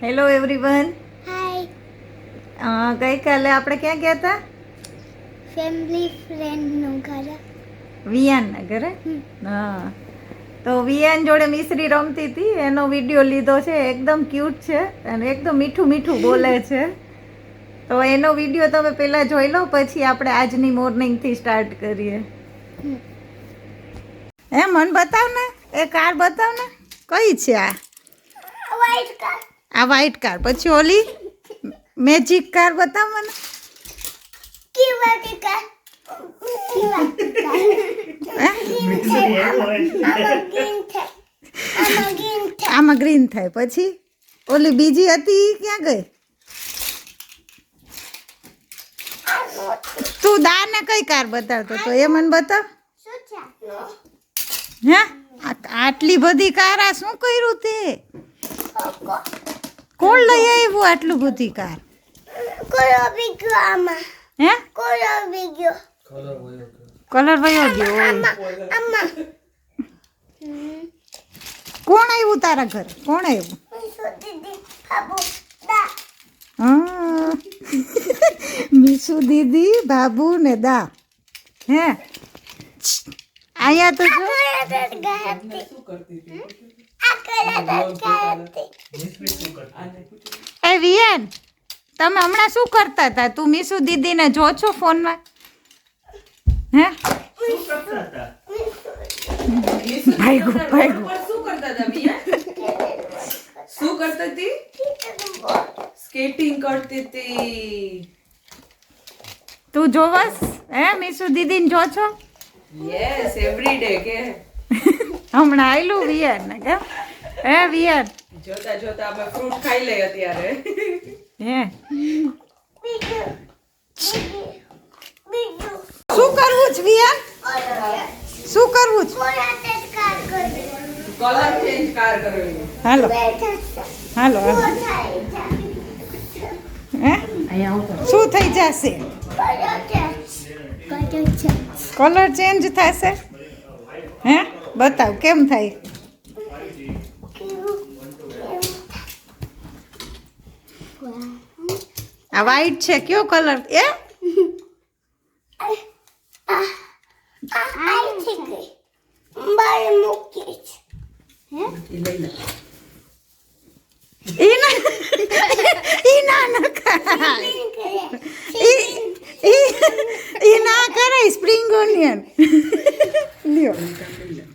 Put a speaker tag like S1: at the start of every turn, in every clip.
S1: Hello everyone.
S2: હાય.
S1: ગઈકાલે આપણે ક્યાં ગયા હતા?
S2: ફેમિલી ફ્રેન્ડનું ઘર.
S1: વિયાનના ઘરે. હા, તો વિયાન જોડે મિશ્રી રમતી હતી, એનો વિડીયો લીધો છે. એકદમ ક્યુટ છે અને એકદમ મીઠું મીઠું બોલે છે. તો એનો વિડીયો તમે પહેલાં જોઈ લો, પછી આપણે આજની મોર્નિંગથી સ્ટાર્ટ કરીએ. મન બતાવ ને, એ કાર બતાવ ને, કઈ છે આ?
S2: White car.
S1: આ વ્હાઈટ કાર. પછી ઓલી મેજિક કાર બતાવ મને.
S2: કીવાટી કાર.
S1: આમાં ગ્રીન થાય. પછી ઓલી બીજી હતી ઈ ક્યાં ગઈ? તું દાને કઈ કાર બતાવતો તો એ મને બતાવ. હે, આટલી બધી કાર આ શું કર્યું તે? કોણ લઈ આવ્યું આટલું બધી કાર?
S2: કોરો બીગો આમાં.
S1: હે,
S2: કોરો બીગો.
S1: કલર વયો ગયો હોય.
S2: આમાં.
S1: કોણ આવ્યું તારા ઘરે? કોણ આવ્યું?
S2: દીદી બાબુ દા.
S1: હા, મીસુ દીદી, બાબુ ને દા. હે, આયા તો જો. એ વિયન, તમે હમણાં શું કરતા હતા? તું મીસુ દીદીને જો છો ફોનમાં? હે, ભાઈગું ભાઈગું.
S3: શું કરતી હતી? સ્કેટિંગ કરતી હતી.
S1: તું જોવસ? હે, મીસુ દીદીને જો છો?
S3: યસ, એવરી ડે કે
S1: હમણાં આયલું વિયન ને કેમ? હે વિયન,
S3: જોતા જોતા અમે ફ્રૂટ ખાઈ લઈએ અત્યારે.
S1: હે, શું કરવું છે વિયન? શું કરવું છે?
S3: કલર ચેન્જ કાર કરવી.
S1: હાલો હાલો હાલો. હે, શું થઈ જશે? કલર ચેન્જ થશે? હે, બતાવ કેમ થાય? આ વ્હાઈટ છે, કયો કલર? એ ઈ ના નખાય. ઈ ના કરાય. સ્પ્રિંગ ઓનિયન લ્યો,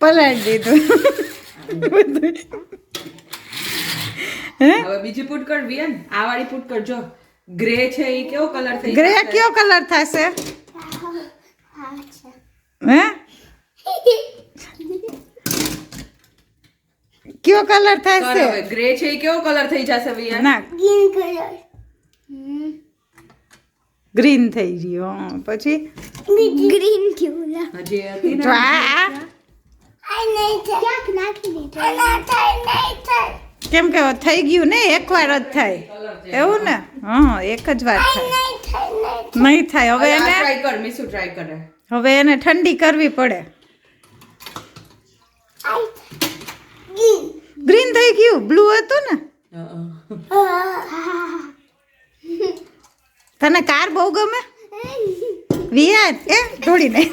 S1: પલાળી દીધું.
S3: હવે બીજી પુટ કર વિયન. આ વાળી પુટ કર. જો ગ્રે છે એ કેવો કલર થઈ
S1: ગ્રે
S3: જશે?
S1: કયો કલર થશે? હે, કયો કલર
S3: કર
S1: થશે?
S3: હવે. ગ્રે છે એ કેવો કલર થઈ જશે વિયન?
S1: ના, ગ્રીન થઈ ગયો. પછી
S2: ગ્રીન કેવું
S3: હજી હતી
S1: જો
S3: ને.
S1: કેમ કે થઈ ગયું ને, એકવાર જ થાય એવું ને? હા, એક જ વાર થાય, નહીં થાય. હવે એને
S3: ટ્રાય કર. મીસુ ટ્રાય કરે.
S1: હવે એને ઠંડી કરવી પડે. ગ્રીન થઈ ગયું. બ્લુ હતું ને? તને કાર બહુ ગમે વિયાન? એ ઢોળી નહીં.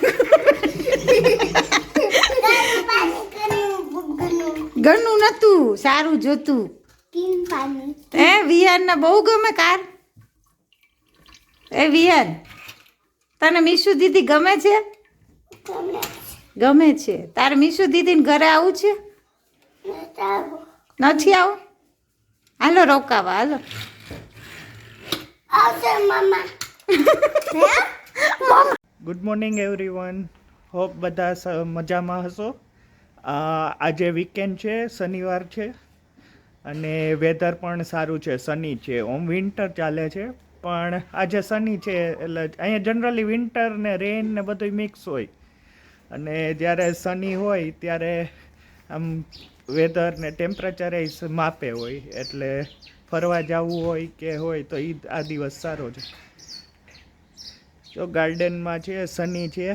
S1: ઘરનું નતું, સારું જોતું. એ વિયાન ને બહુ ગમે કાર. એ વિયાન, તને મીસુ દીદી ગમે છે? ગમે છે. તારે મીસુ દીદી ઘરે આવું છે? નથી આવું? હાલો રોકાવા, હાલો.
S4: Good morning everyone. હોપ બધા મજામાં હશો. આજે વીકેન્ડ છે, શનિવાર છે અને વેધર પણ સારું છે, સની છે. ઓમ વિન્ટર ચાલે છે પણ આજે સની છે, એટલે અહીંયા જનરલી વિન્ટર ને રેન ને બધું મિક્સ હોય. અને જ્યારે સની હોય ત્યારે આમ વેધર ને ટેમ્પરેચર એ માપે હોય, એટલે ફરવા જવું હોય કે હોય તો આ દિવસ સારો છે. જો ગાર્ડનમાં છે, સની છે,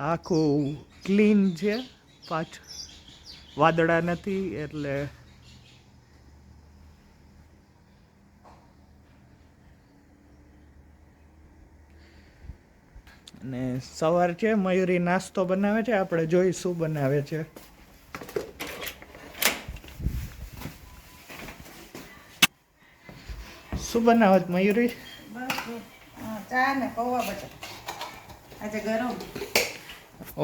S4: આખું ક્લીન છે, વાદળા નથી એટલે અને સવાર છે, મયુરી નાસ્તો બનાવે છે, આપણે જોઈ શું બનાવે છે. શું બનાવત મયુરી?
S1: બસ ચા ને પૌવા બટાટા આજે ગરમ.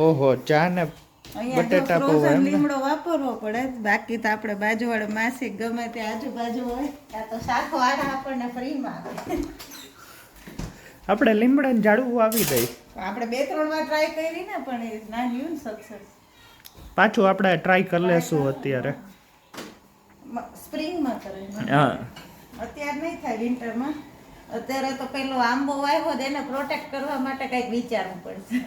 S4: ઓહો, ચા ને
S1: અહીંયા
S4: બટેટા પૌવા
S1: ફ્રોઝન
S4: એમ ને?
S1: લીમડો વાપરવો પડે, બાકી તો આપણે બાજુવાળા માસી ગમે તે આજુબાજુ હોય ત્યાં તો શાખો આડા આપણને ફ્રીમાં આપે.
S4: આપણે લીમડાને ઝાડવું આવી દઈ.
S1: આપણે 2-3 વાર ટ્રાય કરી ને પણ એ ના ગયું ને સક્સેસ.
S4: પાછું આપણે ટ્રાય કરી લેશું અત્યારે.
S1: સ્પ્રિંગમાં કરે
S4: હા,
S1: અત્યારે નહીં થાય વિન્ટરમાં. અત્યારે તો પેલો આંબો આવ્યો તો એને પ્રોટેક્ટ કરવા માટે કંઈક વિચારવું પડશે.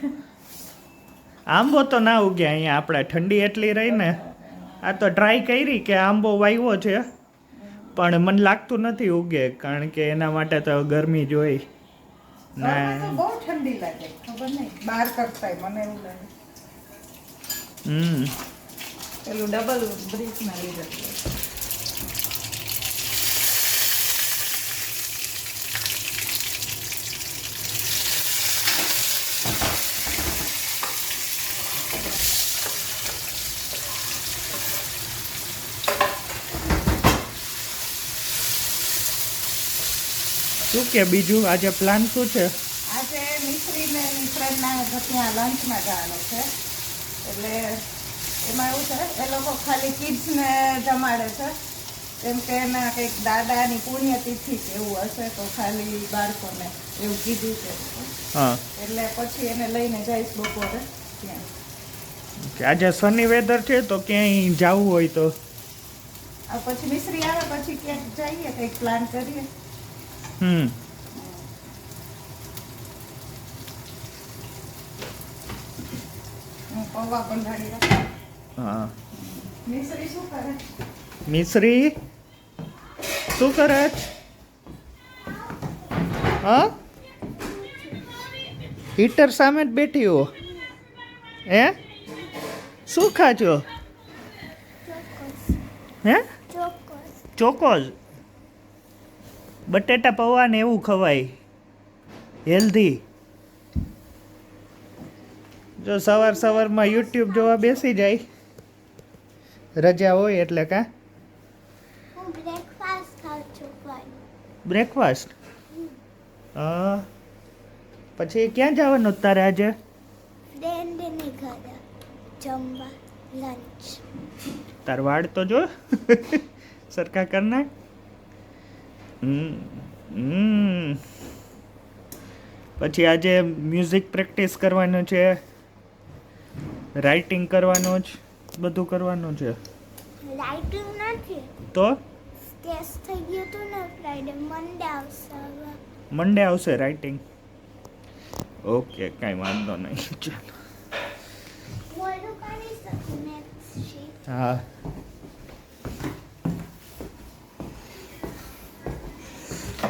S4: આંબો તો ના ઉગે અહીંયા, આપણે ઠંડી એટલી રહી ને. આ તો ટ્રાય કરી કે આંબો વાવ્યો છે, પણ મને લાગતું નથી ઉગે, કારણ કે એના માટે તો ગરમી જોઈ.
S1: ઘરમાં તો બહુ ઠંડી લાગે, ખબર નહીં બહાર કરતાય મને એવું લાગે. પેલું ડબલ બ્રિક ના લીધે.
S4: શું કે બીજું આજે પ્લાન શું છે?
S1: આજે મિશ્રીને એની ફ્રેન્ડના ત્યાં લંચમાં જવાનું છે, એટલે એમાં એવું છે એ લોકો ખાલી કિડ્સને જમાડે છે, કેમ કે એના કંઈક દાદાની પુણ્યતિથિ કે એવું હશે, તો ખાલી બાળકોને એવું કીધું છે.
S4: હા,
S1: એટલે પછી એને લઈને જઈશ બપોરે ત્યાં.
S4: કે આજે સની વેધર છે, તો ક્યાંય જવું હોય તો
S1: આ પછી મિશ્રી આવે પછી ક્યાંક જઈએ, કંઈક પ્લાન કરીએ.
S4: હમ
S1: હું પૌવા બંધાડી રાખું.
S4: હા.
S1: મિશ્રી શું કરે?
S4: મિશ્રી શું કરે છે? હા, હીટર સામે જ બેઠી હો. હે, શું ખાજો? હે, ચોકોઝ. બટેટા પૌવા ને એવું ખવાય, હેલ્ધી. જો સવારમાં યુટ્યુબ જોવા બેસી જાય, રજા હોય એટલે. કા
S2: હું બ્રેકફાસ્ટ ખાઉં છું પણ
S4: બ્રેકફાસ્ટ? પછી ક્યાં જવાનું તારે આજે?
S2: ફ્રેન્ડની ઘરે જમવા લંચ.
S4: તાર વાળ તો જો સરખા કરના. પછી આજે મ્યુઝિક પ્રેક્ટિસ કરવાનું છે, રાઇટિંગ કરવાનું છે, બધું કરવાનું છે.
S2: રાઇટિંગ નથી,
S4: તો
S2: ટેસ્ટ થઈ ગયું હતું ને ફ્રાઈડે, મંડે આવશે હવે.
S4: મંડે આવશે રાઇટિંગ. ઓકે, કાંઈ વાંધો નહીં, ચાલો.
S2: મોડું કરી શકું નેક્સ્ટ શીટ.
S4: હા,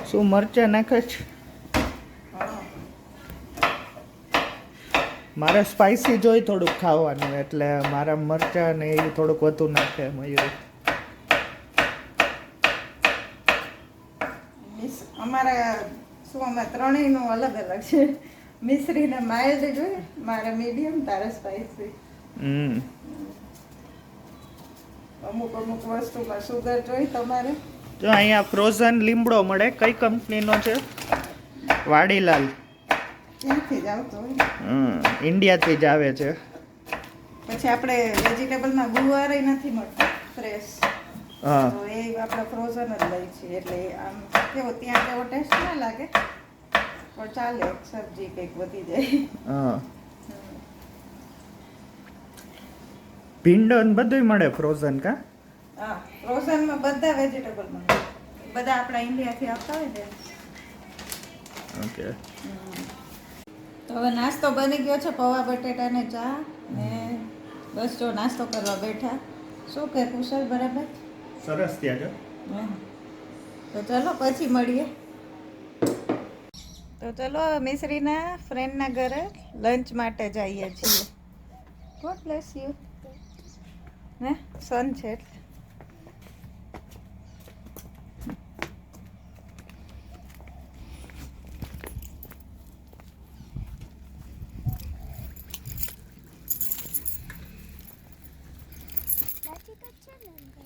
S4: શું મરચાં નાખે છે? મારે સ્પાઇસી જોઈ થોડુંક ખાવાનું, એટલે મારા મરચાં ને એ થોડુંક વધુ નાખે મયુરી.
S1: અમારા શું અમે ત્રણેયનું અલગ અલગ છે. મિશ્રીને માઇલ્ડ જોઈએ, મારે મીડિયમ, તારે સ્પાઇસી. અમુક વસ્તુમાં સુગર જોઈ તમારે.
S4: જો અહીંયા ફ્રોઝન લીમડો મળે. કઈ કંપનીનો છે? વાડીલાલ.
S1: ક્યાંથી જ આવતો હોય.
S4: ઇન્ડિયાથી જ આવે છે.
S1: પછી આપણે વેજીટેબલમાં ગુવારે નથી મળતું ફ્રેશ,
S4: હા,
S1: તો એ આપણે ફ્રોઝન જ લઈ છીએ, એટલે આમ કેવો ત્યાં જેવો ટેસ્ટ ના લાગે, પણ ચાલે, સબ્જી કંઈક વધી જાય.
S4: હા. ભીંડો ને બધુંય મળે ફ્રોઝન. કા
S1: હા, ફ્રોઝનમાં બધા વેજીટેબલ મળે, બધા આપણા ઇન્ડિયાથી આવતા હોય ને.
S4: ઓકે,
S1: તો હવે નાસ્તો બની ગયો છે, પૌવા બટેટા ને ચા ને બસ જો નાસ્તો કરવા બેઠા. શું કે કુશલ, બરાબર?
S4: સરસ. ત્યાં જો.
S1: હા. તો ચલો પછી મળીએ. તો ચલો મિશ્રીના ફ્રેન્ડના ઘરે લંચ માટે જઈએ છીએ. God bless you. હે, સન છે એટલે.
S2: તો છે ને અંદર.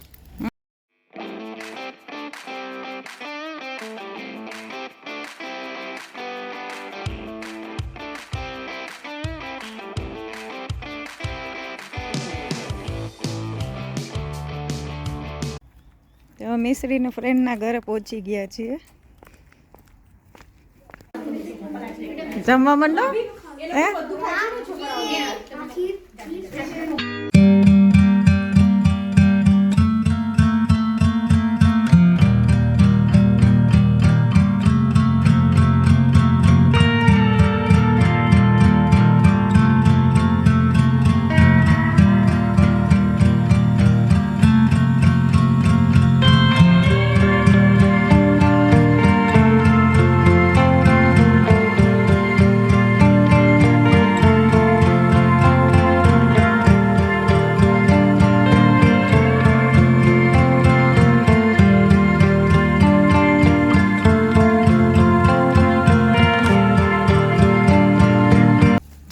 S1: તો મિશ્રીને ફ્રેન્ડના ઘરે પહોંચી ગયા છીએ. જમવા માંડો હે?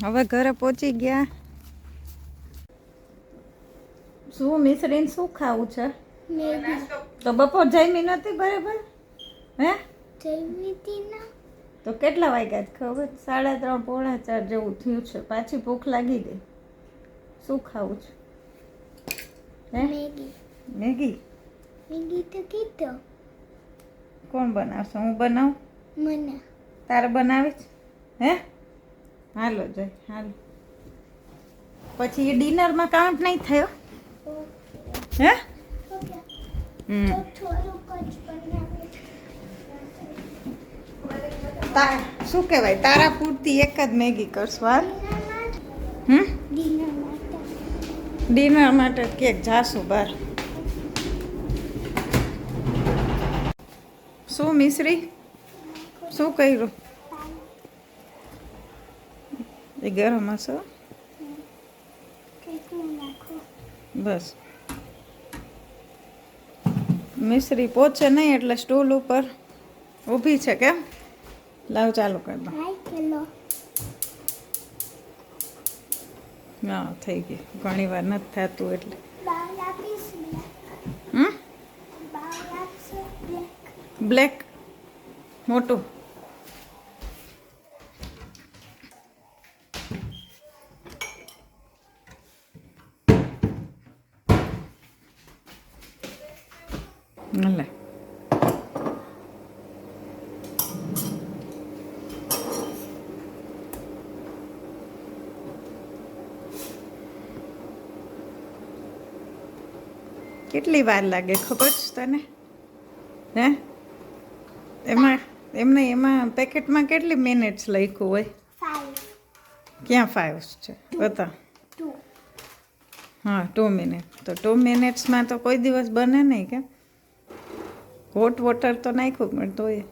S1: હવે ઘરે પહોંચી ગયા. શું મિશ્રીને શું ખાવું છે?
S2: મેગી
S1: તો બપોર જમી નથી બરાબર હે?
S2: જમી હતી ના.
S1: તો કેટલા વાગ્યા છે ખબર? 3:30 પોણા 4 જેવું થયું છે. પાછી ભૂખ લાગી ગઈ. શું ખાવું છે હે?
S2: મેગી
S1: મેગી
S2: મેગી તો કીધો
S1: કોણ બનાવશે? હું બનાવું?
S2: મને
S1: તારે બનાવી છે હે? હાલો જય હાલો. પછી એ ડિનરમાં કાઉન્ટ નહીં થયો હે? હમ
S2: થોડુંક જ બનાવે.
S1: શું કહેવાય તારા પૂરતી એક જ મેગી કરશું હાલ.
S2: ડિનર માટે
S1: ડિનર માટે કેક જાશું બહાર. શું મિશ્રી શું કર્યું? એ ગરમ હશે
S2: કેટલું નાખો?
S1: બસ. મિશ્રી પહોંચે નહીં એટલે સ્ટૂલ ઉપર ઊભી છે કેમ? લાવ ચાલુ કરી દો.
S2: હાય કિલો
S1: હા થઈ ગઈ. ઘણી વાર નથી થતું એટલે.
S2: બાલ આપીશ
S1: હમ
S2: બાલ આપશે
S1: બ્લેક મોટું લે. કેટલી વાર લાગે ખબર છે તને હે? એમાં એમાં પેકેટમાં કેટલી મિનિટ્સ લખ્યું હોય?
S2: 5
S1: ક્યાં 5 છે બતા?
S2: 2
S1: હા 2 મિનિટ. તો 2 મિનિટ્સમાં તો કોઈ દિવસ બને નહીં કેમ? હોટ વોટર તો નાખ્યું પણ તોય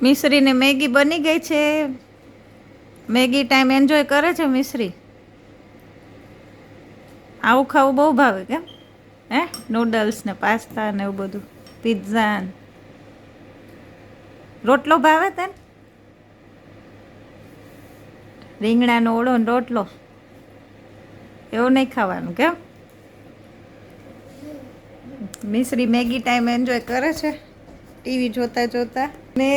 S1: મિશ્રીને મેગી બની ગઈ છે. મેગી ટાઈમ એન્જોય કરે છે મિશ્રી. આવું ખાવું બહુ ભાવે કેમ હે? નૂડલ્સ ને પાસ્તા ને એવું બધું, પિઝા ને રોટલો ભાવે તને? રીંગણાનો ઓળો ને રોટલો એવું નહીં ખાવાનું કેમ? મિશ્રી મેગી ટાઈમ એન્જોય કરે છે ટીવી જોતા જોતા. ને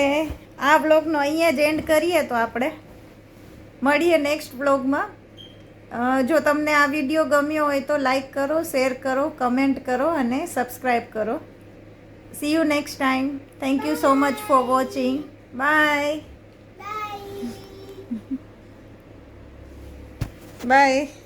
S1: આ બ્લોગનો અહીંયા જ એન્ડ કરીએ તો આપણે મળીએ નેક્સ્ટ બ્લોગમાં. જો તમને આ વિડીયો ગમ્યો હોય તો લાઈક કરો, શેર કરો, કમેન્ટ કરો અને સબસ્ક્રાઈબ કરો. See you next time. Thank you so much for watching. Bye.
S2: Bye.
S1: Bye.